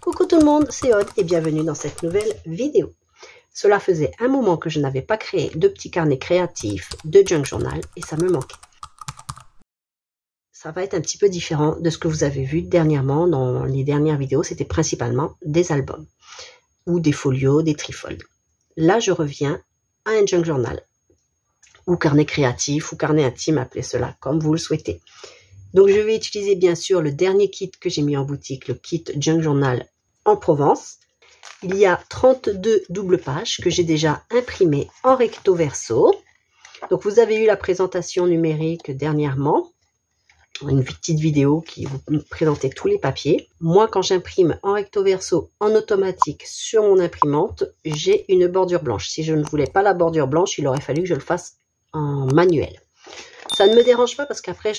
Coucou tout le monde, c'est Aude et bienvenue dans cette nouvelle vidéo. Cela faisait un moment que je n'avais pas créé de petit carnet créatif de junk journal et ça me manquait. Ça va être un petit peu différent de ce que vous avez vu dernièrement dans les dernières vidéos, c'était principalement des albums ou des folios, des trifolds. Là, je reviens à un junk journal ou carnet créatif ou carnet intime, appelez cela comme vous le souhaitez. Donc, je vais utiliser bien sûr le dernier kit que j'ai mis en boutique, le kit Junk Journal en Provence. Il y a 32 doubles pages que j'ai déjà imprimées en recto verso. Donc, vous avez eu la présentation numérique dernièrement, une petite vidéo qui vous présentait tous les papiers. Moi, quand j'imprime en recto verso en automatique sur mon imprimante, j'ai une bordure blanche. Si je ne voulais pas la bordure blanche, il aurait fallu que je le fasse en manuel. Ça ne me dérange pas parce qu'après,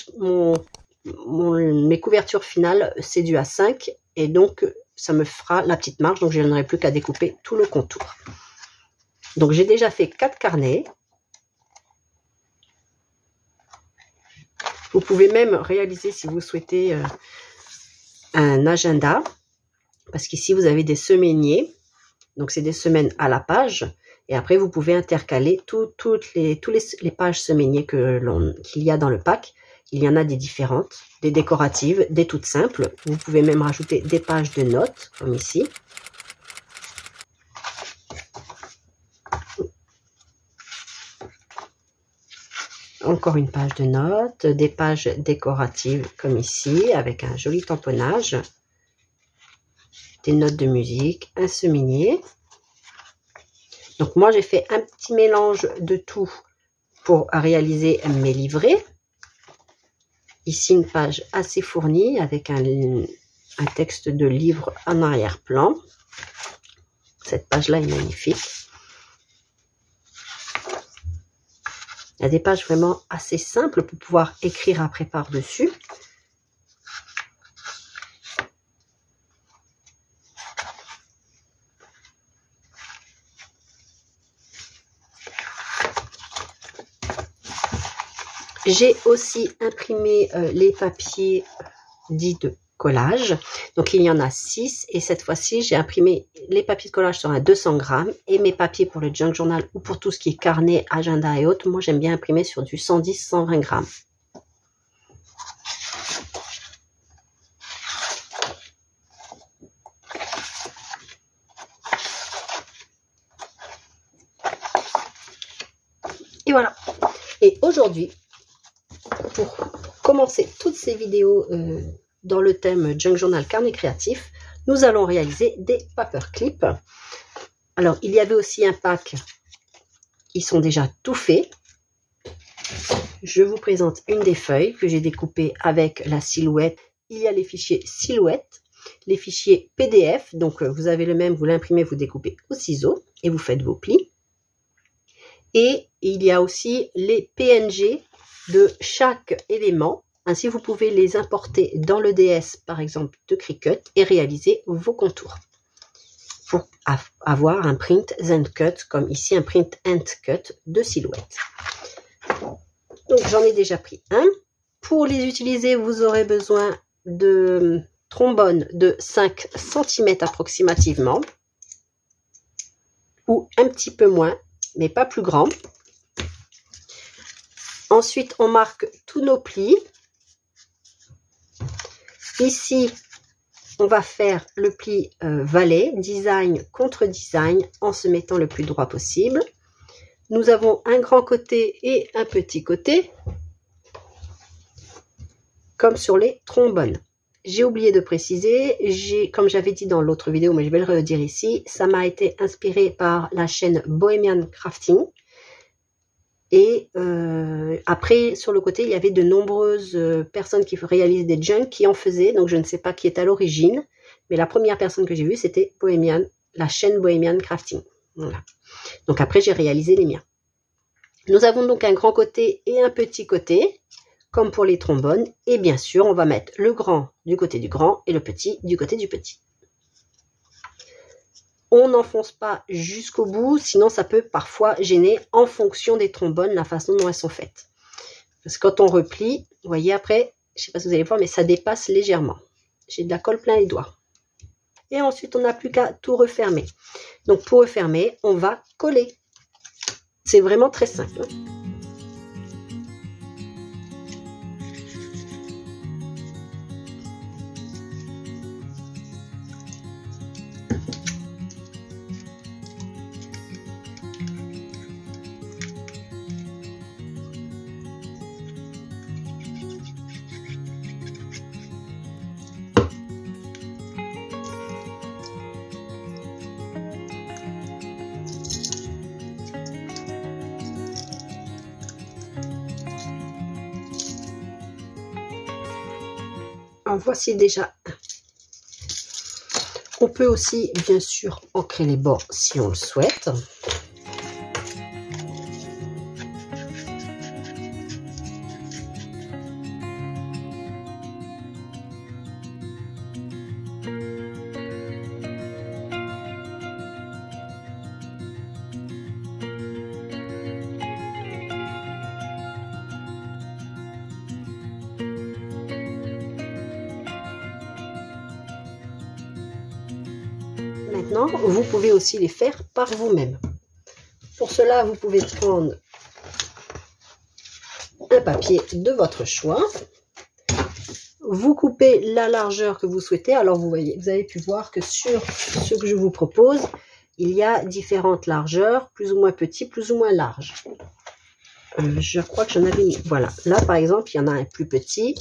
mes couvertures finales, c'est du A5 et donc ça me fera la petite marge. Donc, je n'aurai plus qu'à découper tout le contour. Donc, j'ai déjà fait 4 carnets. Vous pouvez même réaliser, si vous souhaitez, un agenda. Parce qu'ici, vous avez des semainiers. Donc, c'est des semaines à la page. Et après, vous pouvez intercaler toutes les pages semainiers qu'il y a dans le pack. Il y en a des différentes, des décoratives, des toutes simples. Vous pouvez même rajouter des pages de notes, comme ici. Encore une page de notes, des pages décoratives, comme ici, avec un joli tamponnage. Des notes de musique, un semainier. Donc moi, j'ai fait un petit mélange de tout pour réaliser mes livrets. Ici, une page assez fournie avec un texte de livre en arrière-plan. Cette page-là est magnifique. Il y a des pages vraiment assez simples pour pouvoir écrire après par-dessus. J'ai aussi imprimé les papiers dits de collage. Donc, il y en a 6. Et cette fois-ci, j'ai imprimé les papiers de collage sur un 200 grammes. Et mes papiers pour le junk journal ou pour tout ce qui est carnet, agenda et autres, moi, j'aime bien imprimer sur du 110-120 grammes. Et voilà. Et aujourd'hui, pour commencer toutes ces vidéos dans le thème Junk Journal Carnet Créatif, nous allons réaliser des paperclips. Alors, il y avait aussi un pack, ils sont déjà tout faits. Je vous présente une des feuilles que j'ai découpées avec la silhouette. Il y a les fichiers silhouette, les fichiers PDF, donc vous avez le même, vous l'imprimez, vous découpez au ciseau et vous faites vos plis. Et il y a aussi les PNG de chaque élément. Ainsi, vous pouvez les importer dans le DS, par exemple, de Cricut et réaliser vos contours pour avoir un print and cut, comme ici, un print and cut de silhouette. Donc, j'en ai déjà pris un. Pour les utiliser, vous aurez besoin de trombones de 5 cm approximativement ou un petit peu moins, mais pas plus grand. Ensuite, on marque tous nos plis. Ici, on va faire le pli valet, design contre design, en se mettant le plus droit possible. Nous avons un grand côté et un petit côté, comme sur les trombones. J'ai oublié de préciser, comme j'avais dit dans l'autre vidéo, mais je vais le redire ici, ça m'a été inspiré par la chaîne Bohemian Crafting. Et après, sur le côté, il y avait de nombreuses personnes qui réalisent des junks qui en faisaient. Donc, je ne sais pas qui est à l'origine. Mais la première personne que j'ai vue, c'était Bohemian, la chaîne Bohemian Crafting. Voilà. Donc, après, j'ai réalisé les miens. Nous avons donc un grand côté et un petit côté, comme pour les trombones. Et bien sûr, on va mettre le grand du côté du grand et le petit du côté du petit. On n'enfonce pas jusqu'au bout, sinon ça peut parfois gêner en fonction des trombones, la façon dont elles sont faites. Parce que quand on replie, vous voyez après, je ne sais pas si vous allez voir, mais ça dépasse légèrement. J'ai de la colle plein les doigts. Et ensuite, on n'a plus qu'à tout refermer. Donc, pour refermer, on va coller. C'est vraiment très simple. En voici déjà un. On peut aussi, bien sûr, ancrer les bords si on le souhaite. Maintenant, vous pouvez aussi les faire par vous-même. Pour cela, vous pouvez prendre un papier de votre choix. Vous coupez la largeur que vous souhaitez. Alors, vous voyez, vous avez pu voir que sur ce que je vous propose, il y a différentes largeurs, plus ou moins petits, plus ou moins larges. Je crois que j'en avais mis. Voilà, là, par exemple, il y en a un plus petit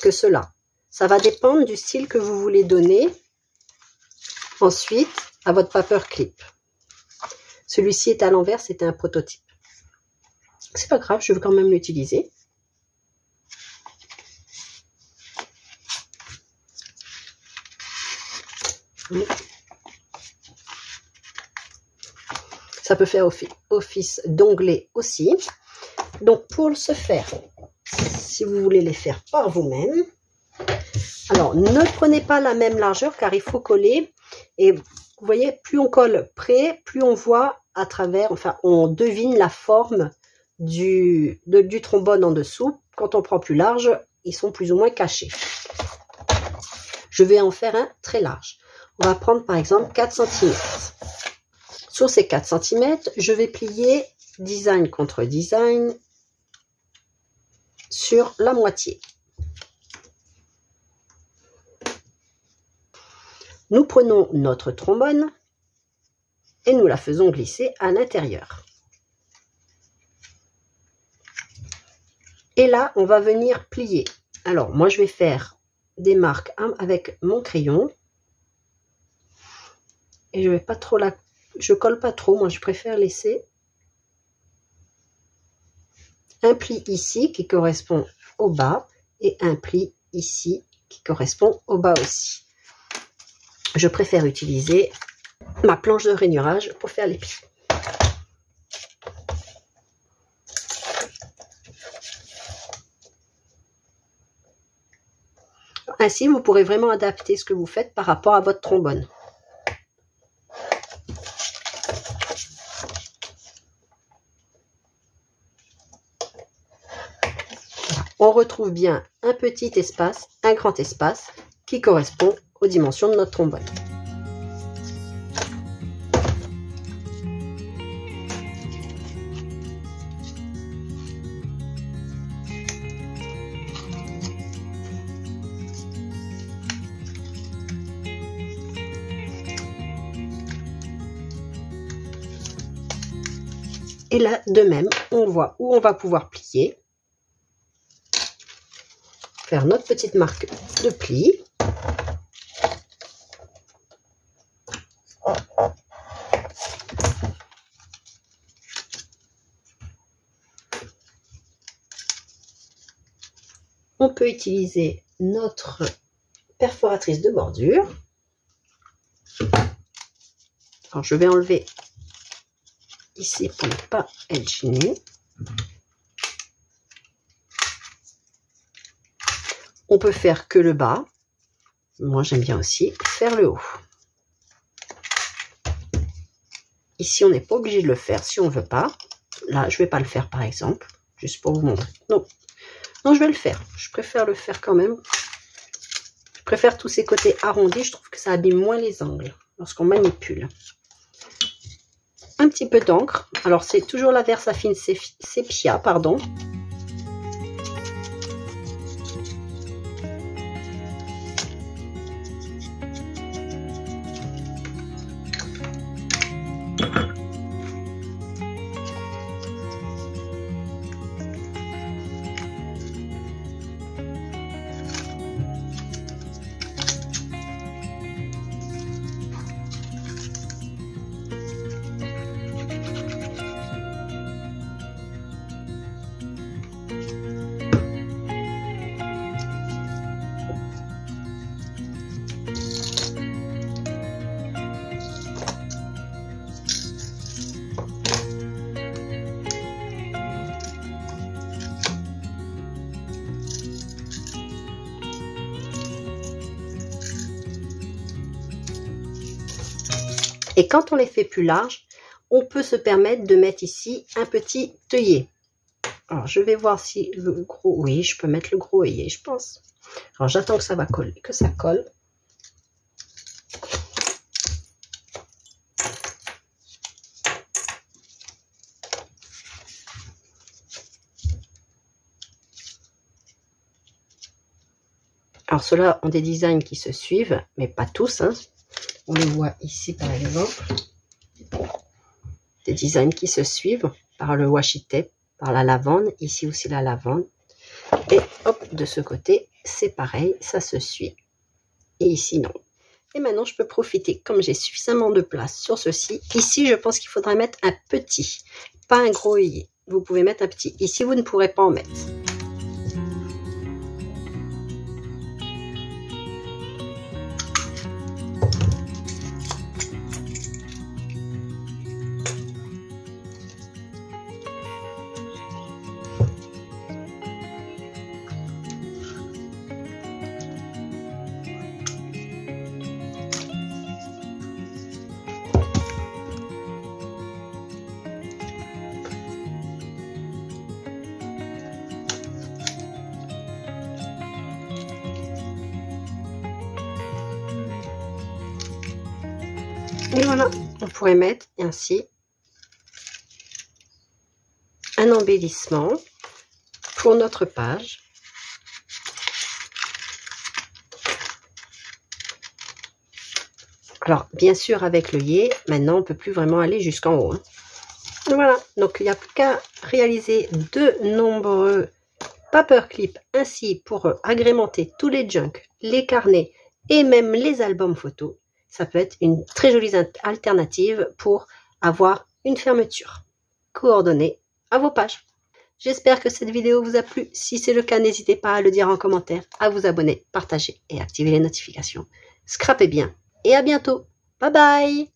que cela. Ça va dépendre du style que vous voulez donner. Ensuite, à votre paperclip. Celui-ci est à l'envers, c'était un prototype. C'est pas grave, je veux quand même l'utiliser. Ça peut faire office d'onglet aussi. Donc, pour ce faire, si vous voulez les faire par vous-même, alors ne prenez pas la même largeur car il faut coller. Et vous voyez, plus on colle près, plus on voit à travers, enfin, on devine la forme du trombone en dessous. Quand on prend plus large, ils sont plus ou moins cachés. Je vais en faire un très large. On va prendre par exemple 4 cm. Sur ces 4 cm, je vais plier design contre design sur la moitié. Nous prenons notre trombone et nous la faisons glisser à l'intérieur. Et là, on va venir plier. Alors, moi, je vais faire des marques avec mon crayon. Et je vais pas trop je colle pas trop. Moi, je préfère laisser un pli ici qui correspond au bas et un pli ici qui correspond au bas aussi. Je préfère utiliser ma planche de rainurage pour faire les plis. Ainsi, vous pourrez vraiment adapter ce que vous faites par rapport à votre trombone. On retrouve bien un petit espace, un grand espace qui correspond aux dimensions de notre trombone. Et là, de même, on voit où on va pouvoir plier, faire notre petite marque de pli. On peut utiliser notre perforatrice de bordure. Alors, je vais enlever ici pour ne pas être gêné. On peut faire que le bas. Moi, j'aime bien aussi faire le haut. Ici, on n'est pas obligé de le faire si on ne veut pas. Là, je ne vais pas le faire, par exemple, juste pour vous montrer. Non, non, je vais le faire. Je préfère le faire quand même. préfère tous ces côtés arrondis, je trouve que ça abîme moins les angles lorsqu'on manipule. Un petit peu d'encre, alors c'est toujours la Versafine Sepia, pardon. Et quand on les fait plus larges, on peut se permettre de mettre ici un petit œillet. Alors, je vais voir si le gros... Oui, je peux mettre le gros œillet, je pense. Alors, j'attends que ça va coller, que ça colle. Alors, ceux-là ont des designs qui se suivent, mais pas tous, hein. On les voit ici, par exemple. Des designs qui se suivent par le washi tape, par la lavande. Ici aussi la lavande. Et hop, de ce côté, c'est pareil, ça se suit. Et ici, non. Et maintenant, je peux profiter, comme j'ai suffisamment de place sur ceci. Ici, je pense qu'il faudrait mettre un petit, pas un gros œillet. Vous pouvez mettre un petit. Ici, vous ne pourrez pas en mettre. Et voilà, on pourrait mettre ainsi un embellissement pour notre page. Alors, bien sûr, avec l'œillet, maintenant, on ne peut plus vraiment aller jusqu'en haut. Hein. Voilà, donc il n'y a plus qu'à réaliser de nombreux paperclips ainsi pour agrémenter tous les junks, les carnets et même les albums photos. Ça peut être une très jolie alternative pour avoir une fermeture coordonnée à vos pages. J'espère que cette vidéo vous a plu. Si c'est le cas, n'hésitez pas à le dire en commentaire, à vous abonner, partager et activer les notifications. Scrapez bien et à bientôt. Bye bye!